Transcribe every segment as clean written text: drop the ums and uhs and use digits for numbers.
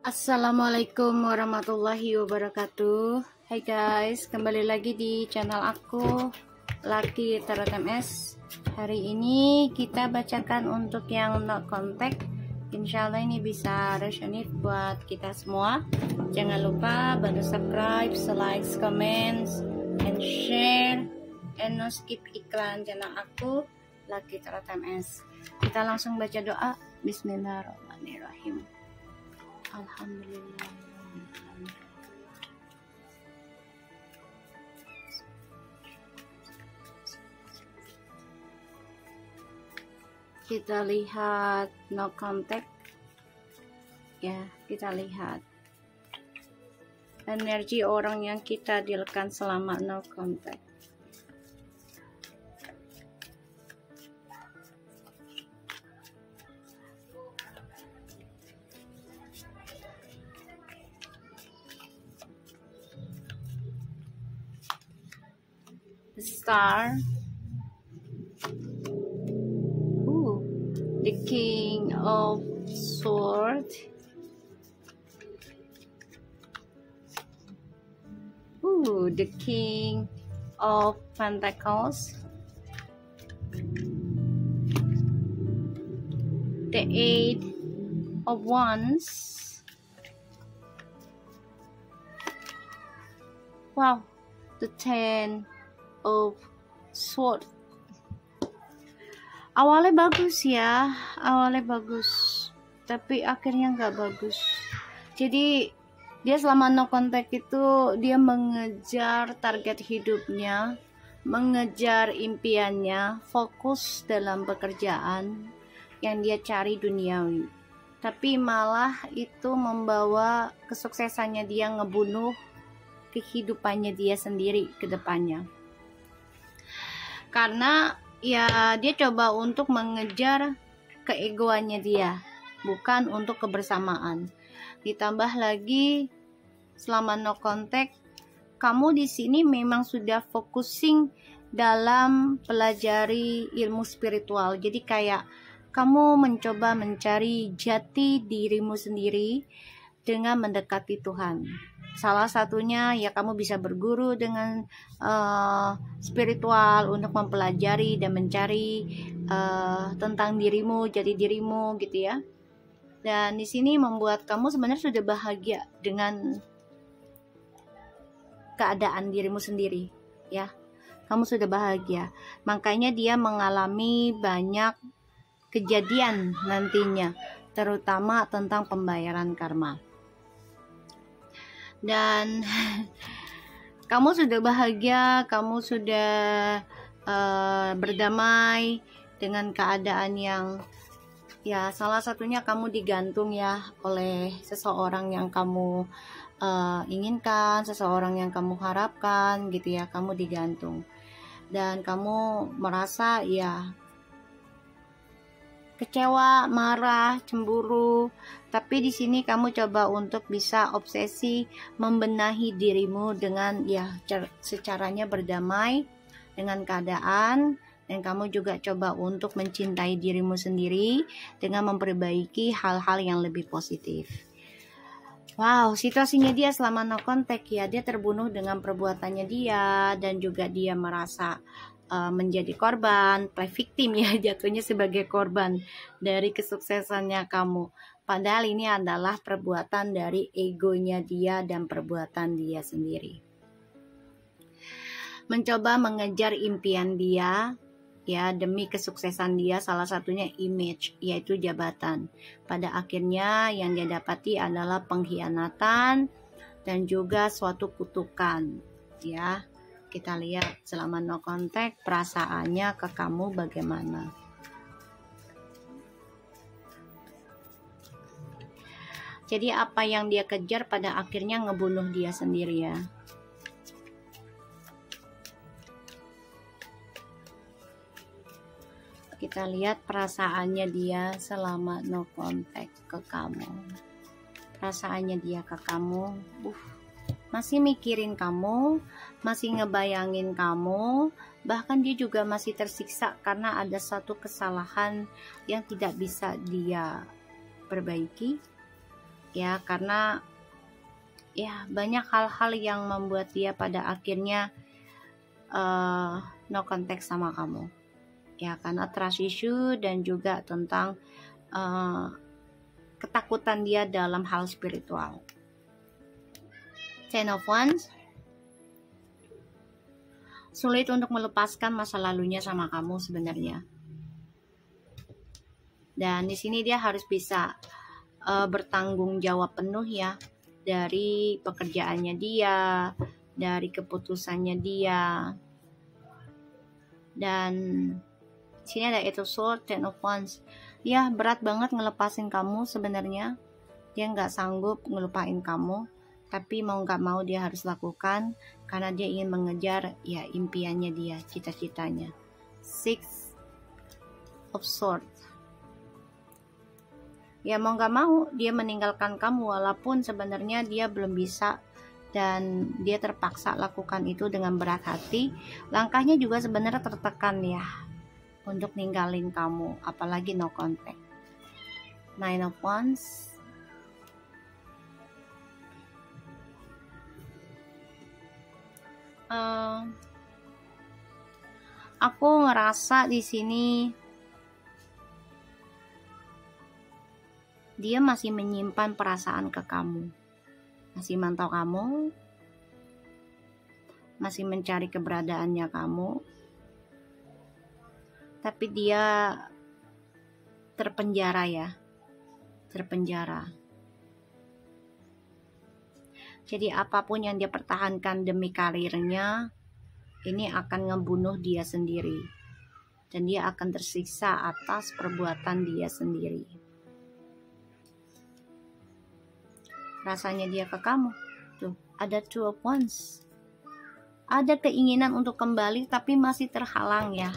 Assalamualaikum warahmatullahi wabarakatuh. Hai guys, kembali lagi di channel aku Lucky Tarot MS. Hari ini kita bacakan untuk yang no contact. Insya Allah ini bisa resonate buat kita semua. Jangan lupa bantu subscribe, like, comments, and share, and no skip iklan channel aku Lucky Tarot MS. Kita langsung baca doa. Bismillahirrahmanirrahim. Alhamdulillah. Kita lihat no contact ya, kita lihat energi orang yang kita dealkan selama no contact. Star, the King of Swords, the King of Pentacles, the Eight of Wands. Wow, the Ten of Sword. Awalnya bagus ya, awalnya bagus, tapi akhirnya nggak bagus. Jadi dia selama no contact itu dia mengejar target hidupnya, mengejar impiannya, fokus dalam pekerjaan yang dia cari duniawi. Tapi malah itu membawa kesuksesannya dia ngebunuh kehidupannya dia sendiri ke depannya. Karena ya dia coba untuk mengejar keegoannya dia, bukan untuk kebersamaan. Ditambah lagi selama no contact, kamu di sini memang sudah focusing dalam pelajari ilmu spiritual. Jadi kayak kamu mencoba mencari jati dirimu sendiri dengan mendekati Tuhan. Salah satunya ya kamu bisa berguru dengan spiritual untuk mempelajari dan mencari tentang dirimu, jadi dirimu gitu ya. Dan di sini membuat kamu sebenarnya sudah bahagia dengan keadaan dirimu sendiri ya. Kamu sudah bahagia. Makanya dia mengalami banyak kejadian nantinya, terutama tentang pembayaran karma. Dan kamu sudah bahagia, kamu sudah berdamai dengan keadaan yang ya salah satunya kamu digantung ya oleh seseorang yang kamu inginkan, seseorang yang kamu harapkan gitu ya, kamu digantung. Dan kamu merasa ya kecewa, marah, cemburu, tapi di sini kamu coba untuk bisa obsesi membenahi dirimu dengan ya secaranya berdamai dengan keadaan, dan kamu juga coba untuk mencintai dirimu sendiri dengan memperbaiki hal-hal yang lebih positif. Wow, situasinya dia selama no contact ya, dia terbunuh dengan perbuatannya dia, dan juga dia merasa menjadi korban, play victim ya, jatuhnya sebagai korban dari kesuksesannya kamu. Padahal ini adalah perbuatan dari egonya dia dan perbuatan dia sendiri. Mencoba mengejar impian dia ya demi kesuksesan dia, salah satunya image, yaitu jabatan. Pada akhirnya yang dia dapati adalah pengkhianatan dan juga suatu kutukan ya. Kita lihat selama no contact perasaannya ke kamu bagaimana. Jadi apa yang dia kejar pada akhirnya ngebunuh dia sendiri ya. Kita lihat perasaannya dia selama no contact ke kamu. Perasaannya dia ke kamu, masih mikirin kamu, masih ngebayangin kamu, bahkan dia juga masih tersiksa karena ada satu kesalahan yang tidak bisa dia perbaiki. ya, karena ya banyak hal-hal yang membuat dia pada akhirnya no contact sama kamu, ya, karena trust issue dan juga tentang ketakutan dia dalam hal spiritual. Ten of Wands, sulit untuk melepaskan masa lalunya sama kamu sebenarnya. Dan di sini dia harus bisa bertanggung jawab penuh ya, dari pekerjaannya dia, dari keputusannya dia. Dan sini ada Eight of Swords, Ten of Wands. Ya, berat banget ngelepasin kamu sebenarnya. Dia nggak sanggup ngelupain kamu, tapi mau nggak mau dia harus lakukan karena dia ingin mengejar ya impiannya dia, cita-citanya. Six of Swords. Ya mau nggak mau dia meninggalkan kamu walaupun sebenarnya dia belum bisa, dan dia terpaksa lakukan itu dengan berat hati. Langkahnya juga sebenarnya tertekan ya untuk ninggalin kamu, apalagi no contact. Nine of Wands. Aku ngerasa di sini dia masih menyimpan perasaan ke kamu, masih mantau kamu, masih mencari keberadaannya kamu, tapi dia terpenjara ya, terpenjara. Jadi apapun yang dia pertahankan demi karirnya, ini akan ngebunuh dia sendiri. Dan dia akan tersiksa atas perbuatan dia sendiri. Rasanya dia ke kamu. Tuh, ada Two of Wands. Ada keinginan untuk kembali tapi masih terhalang ya.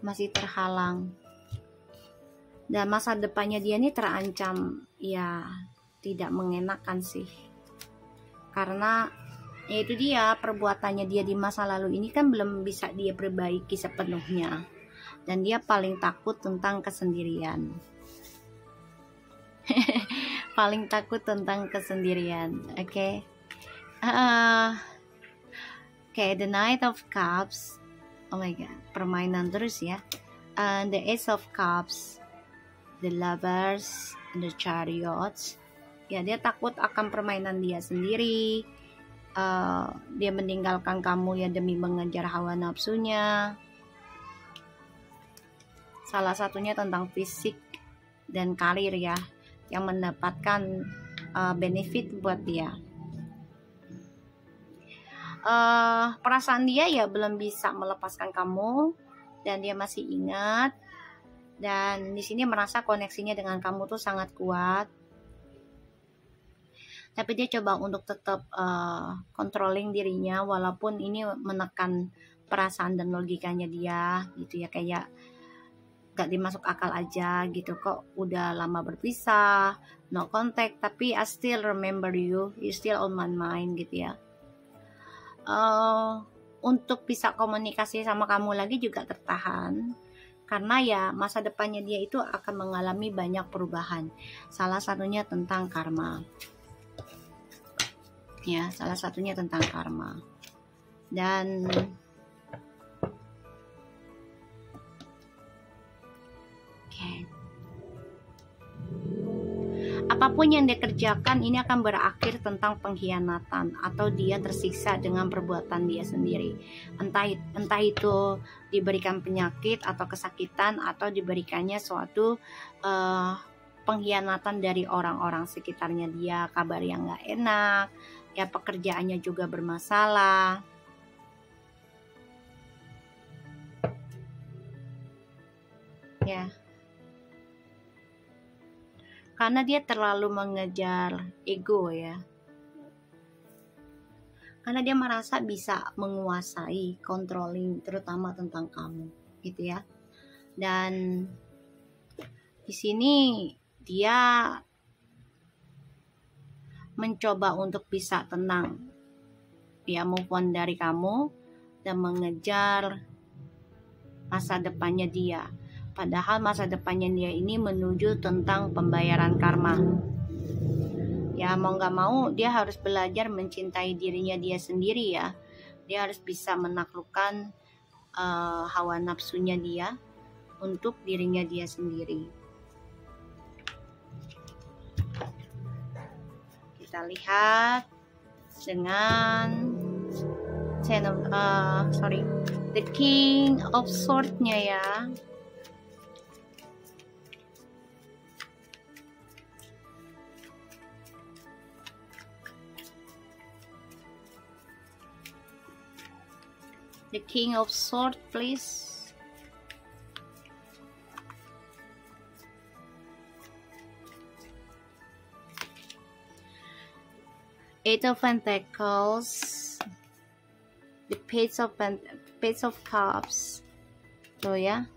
Masih terhalang. Dan masa depannya dia ini terancam. Ya, tidak mengenakan sih. Karena yaitu dia, perbuatannya dia di masa lalu ini kan belum bisa dia perbaiki sepenuhnya. Dan dia paling takut tentang kesendirian. Paling takut tentang kesendirian. Oke. Oke, the Knight of Cups. Oh my god, permainan terus ya. The Ace of Cups, the Lovers, the Chariots. Ya, dia takut akan permainan dia sendiri. Dia meninggalkan kamu ya demi mengejar hawa nafsunya. Salah satunya tentang fisik dan karir ya, yang mendapatkan benefit buat dia. Perasaan dia ya belum bisa melepaskan kamu, dan dia masih ingat, dan di sini merasa koneksinya dengan kamu tuh sangat kuat. Tapi dia coba untuk tetap controlling dirinya, walaupun ini menekan perasaan dan logikanya dia gitu ya, kayak gak dimasuk akal aja gitu, kok udah lama berpisah, no contact, tapi I still remember you still on my mind gitu ya. Untuk bisa komunikasi sama kamu lagi juga tertahan, karena ya masa depannya dia itu akan mengalami banyak perubahan, salah satunya tentang karma. Ya, salah satunya tentang karma. Dan apapun yang dia kerjakan ini akan berakhir tentang pengkhianatan, atau dia tersiksa dengan perbuatan dia sendiri. Entah itu diberikan penyakit atau kesakitan, atau diberikannya suatu pengkhianatan dari orang-orang sekitarnya dia, kabar yang gak enak, ya pekerjaannya juga bermasalah. Ya. Karena dia terlalu mengejar ego ya. Karena dia merasa bisa menguasai, controlling, terutama tentang kamu, gitu ya. Dan di sini dia mencoba untuk bisa tenang, ya, move on dari kamu dan mengejar masa depannya dia. Padahal masa depannya dia ini menuju tentang pembayaran karma. Ya mau nggak mau dia harus belajar mencintai dirinya dia sendiri ya. Dia harus bisa menaklukkan hawa nafsunya dia untuk dirinya dia sendiri. Kita lihat dengan the King of Swords-nya ya. The King of Swords, please. Eight of Pentacles, the Page of Cups. Tuh ya.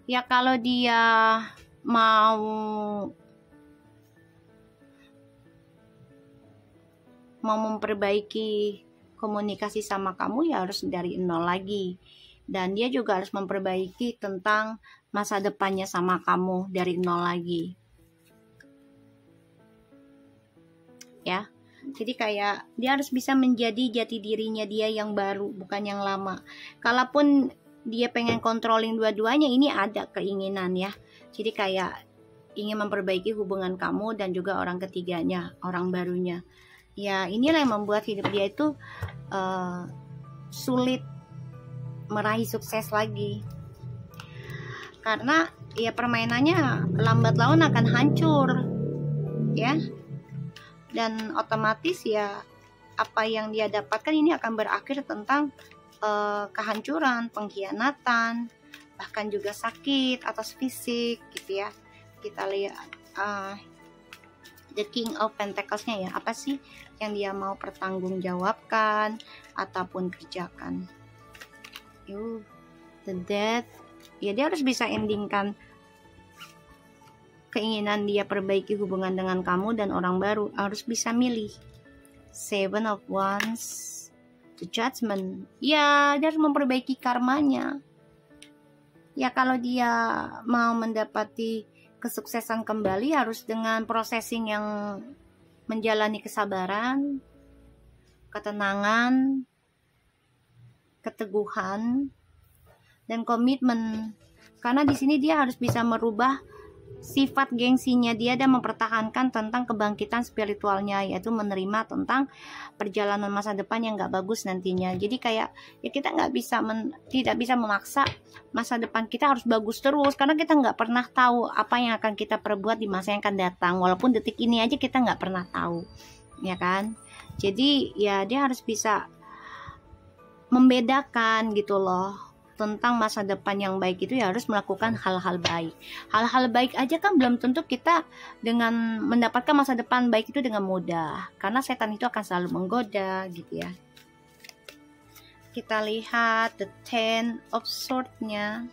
Ya kalau dia mau memperbaiki komunikasi sama kamu ya harus dari nol lagi. Dan dia juga harus memperbaiki tentang masa depannya sama kamu dari nol lagi. Ya, jadi kayak dia harus bisa menjadi jati dirinya dia yang baru, bukan yang lama. Kalaupun dia pengen controlling dua-duanya, ini ada keinginan ya. Jadi kayak ingin memperbaiki hubungan kamu dan juga orang ketiganya, orang barunya. Ya inilah yang membuat hidup dia itu sulit meraih sukses lagi. Karena ya permainannya lambat laun akan hancur ya. Dan otomatis ya apa yang dia dapatkan ini akan berakhir tentang kehancuran, pengkhianatan, bahkan juga sakit atau fisik gitu ya. Kita lihat the King of Pentacles-nya ya, apa sih yang dia mau pertanggungjawabkan ataupun kerjakan. The Death, ya dia harus bisa endingkan keinginan dia perbaiki hubungan dengan kamu dan orang baru, harus bisa milih. Seven of Wands, the Judgment, ya dia harus memperbaiki karmanya. Ya kalau dia mau mendapati kesuksesan kembali harus dengan processing yang menjalani kesabaran, ketenangan, keteguhan, dan komitmen. Karena di sini dia harus bisa merubah sifat gengsinya dia dan mempertahankan tentang kebangkitan spiritualnya, yaitu menerima tentang perjalanan masa depan yang gak bagus nantinya. Jadi kayak ya kita tidak bisa memaksa masa depan kita harus bagus terus, karena kita nggak pernah tahu apa yang akan kita perbuat di masa yang akan datang. Walaupun detik ini aja kita nggak pernah tahu, ya kan? Jadi ya dia harus bisa membedakan gitu loh tentang masa depan yang baik itu ya harus melakukan hal-hal baik. Hal-hal baik aja kan belum tentu kita dengan mendapatkan masa depan baik itu dengan mudah. Karena setan itu akan selalu menggoda gitu ya. Kita lihat the Ten of Swords-nya.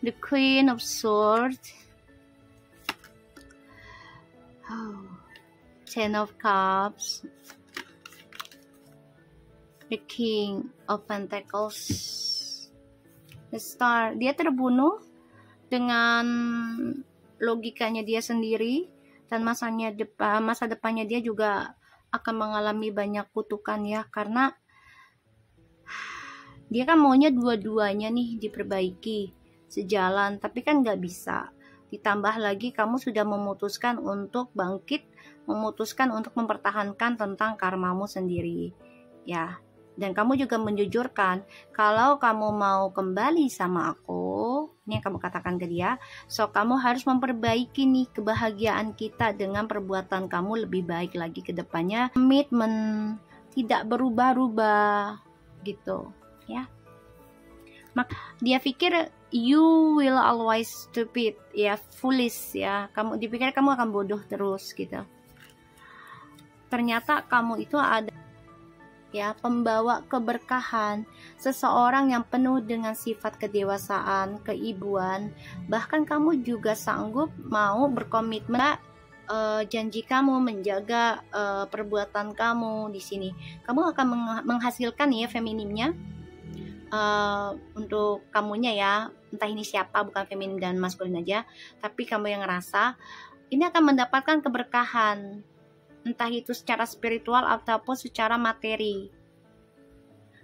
The Queen of Swords, Ten of Cups, the King of Pentacles, the Star. Dia terbunuh dengan logikanya dia sendiri dan masa depannya dia juga akan mengalami banyak kutukan ya, karena dia kan maunya dua-duanya nih diperbaiki sejalan, tapi kan nggak bisa. Ditambah lagi kamu sudah memutuskan untuk bangkit, memutuskan untuk mempertahankan tentang karmamu sendiri ya. Dan kamu juga menjujurkan kalau kamu mau kembali sama aku, ini yang kamu katakan ke dia, so kamu harus memperbaiki nih kebahagiaan kita dengan perbuatan kamu lebih baik lagi ke depannya. Komitmen, tidak berubah-ubah gitu ya. Maka dia pikir you will always stupid ya, foolish ya, kamu dipikir kamu akan bodoh terus gitu. Ternyata kamu itu ada ya pembawa keberkahan, seseorang yang penuh dengan sifat kedewasaan, keibuan, bahkan kamu juga sanggup mau berkomitmen janji kamu, menjaga perbuatan kamu di sini. Kamu akan menghasilkan ya feminimnya untuk kamunya ya, entah ini siapa, bukan feminim dan maskulin aja, tapi kamu yang ngerasa ini akan mendapatkan keberkahan, entah itu secara spiritual ataupun secara materi.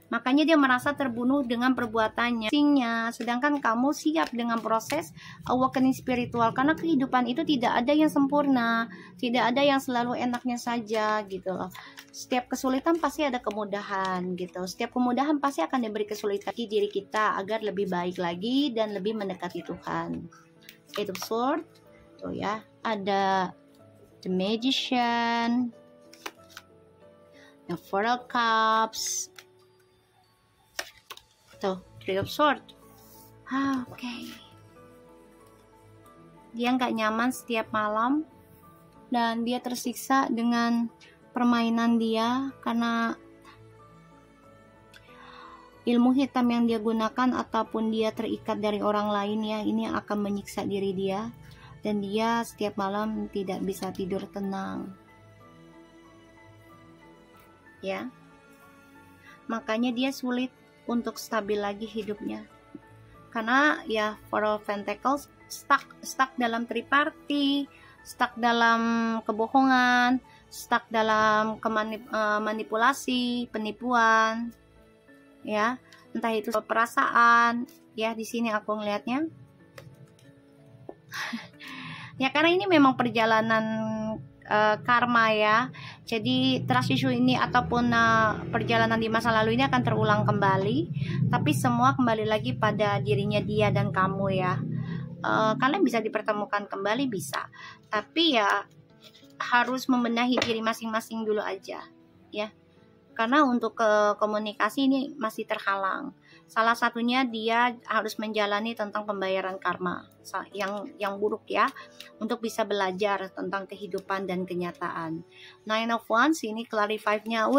Makanya dia merasa terbunuh dengan perbuatannya. Sedangkan kamu siap dengan proses awakening spiritual. Karena kehidupan itu tidak ada yang sempurna. Tidak ada yang selalu enaknya saja gitu loh. Setiap kesulitan pasti ada kemudahan gitu. Setiap kemudahan pasti akan diberi kesulitan di diri kita agar lebih baik lagi dan lebih mendekati Tuhan. Eight of Swords. Tuh ya. Ada The Magician. The Four of Cups. Tuh, Three of Swords. Oke. Dia nggak nyaman setiap malam dan dia tersiksa dengan permainan dia karena ilmu hitam yang dia gunakan ataupun dia terikat dari orang lain ya, ini akan menyiksa diri dia dan dia setiap malam tidak bisa tidur tenang. Ya. Makanya dia sulit untuk stabil lagi hidupnya. Karena ya Four of Pentacles stuck dalam triparty, stuck dalam kebohongan, stuck dalam manipulasi, penipuan. Ya, entah itu perasaan, ya di sini aku ngelihatnya. Ya karena ini memang perjalanan karma ya. Jadi trust issue ini ataupun perjalanan di masa lalu ini akan terulang kembali. Tapi semua kembali lagi pada dirinya dia dan kamu ya. Kalian bisa dipertemukan kembali bisa. Tapi ya harus membenahi diri masing-masing dulu aja ya. Karena untuk komunikasi ini masih terhalang. Salah satunya dia harus menjalani tentang pembayaran karma yang buruk ya, untuk bisa belajar tentang kehidupan dan kenyataan. Nine of Wands ini clarify-nya,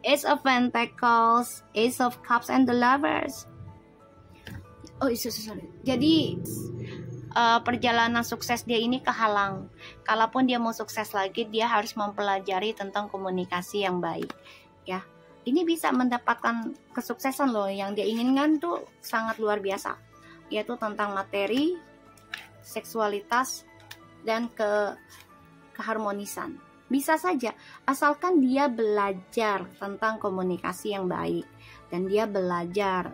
Ace of Pentacles, Ace of Cups, and the Lovers. Sorry. Jadi perjalanan sukses dia ini kehalang. Kalaupun dia mau sukses lagi, dia harus mempelajari tentang komunikasi yang baik ya. Ini bisa mendapatkan kesuksesan loh, yang dia inginkan tuh sangat luar biasa, yaitu tentang materi, seksualitas, dan keharmonisan. Bisa saja, asalkan dia belajar tentang komunikasi yang baik, dan dia belajar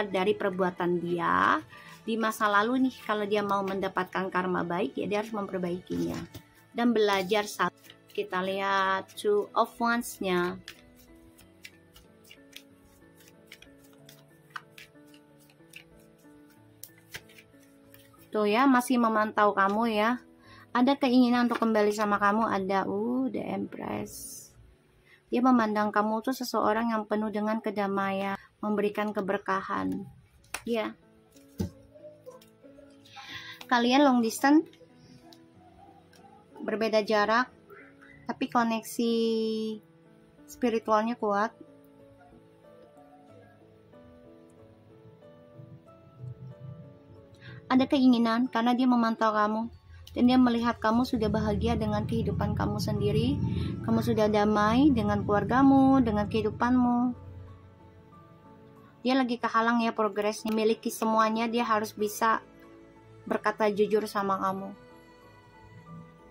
dari perbuatan dia di masa lalu nih. Kalau dia mau mendapatkan karma baik, ya dia harus memperbaikinya dan belajar saat kita lihat Two of Wands-nya. Tuh ya, masih memantau kamu ya. Ada keinginan untuk kembali sama kamu, ada The Empress. Dia memandang kamu tuh seseorang yang penuh dengan kedamaian, memberikan keberkahan. Ya. Kalian long distance, berbeda jarak, tapi koneksi spiritualnya kuat. Ada keinginan karena dia memantau kamu dan dia melihat kamu sudah bahagia dengan kehidupan kamu sendiri. Kamu sudah damai dengan keluargamu, dengan kehidupanmu. Dia lagi kehalang ya progresnya, memiliki semuanya. Dia harus bisa berkata jujur sama kamu.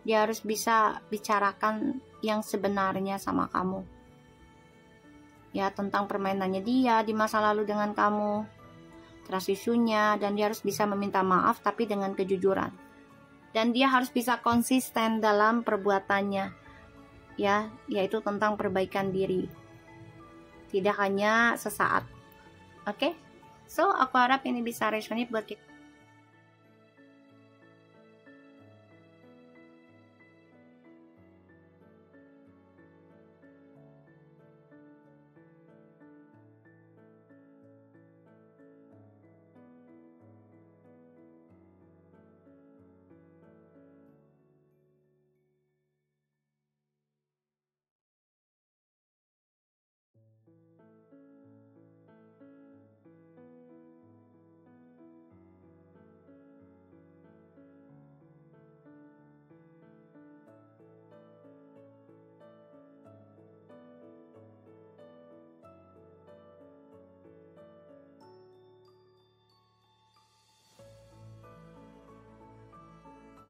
Dia harus bisa bicarakan yang sebenarnya sama kamu. Ya, tentang permainannya dia di masa lalu dengan kamu, trust issue-nya, dan dia harus bisa meminta maaf tapi dengan kejujuran. Dan dia harus bisa konsisten dalam perbuatannya. Ya, yaitu tentang perbaikan diri. Tidak hanya sesaat. Oke? So, aku harap ini bisa resonate buat kita.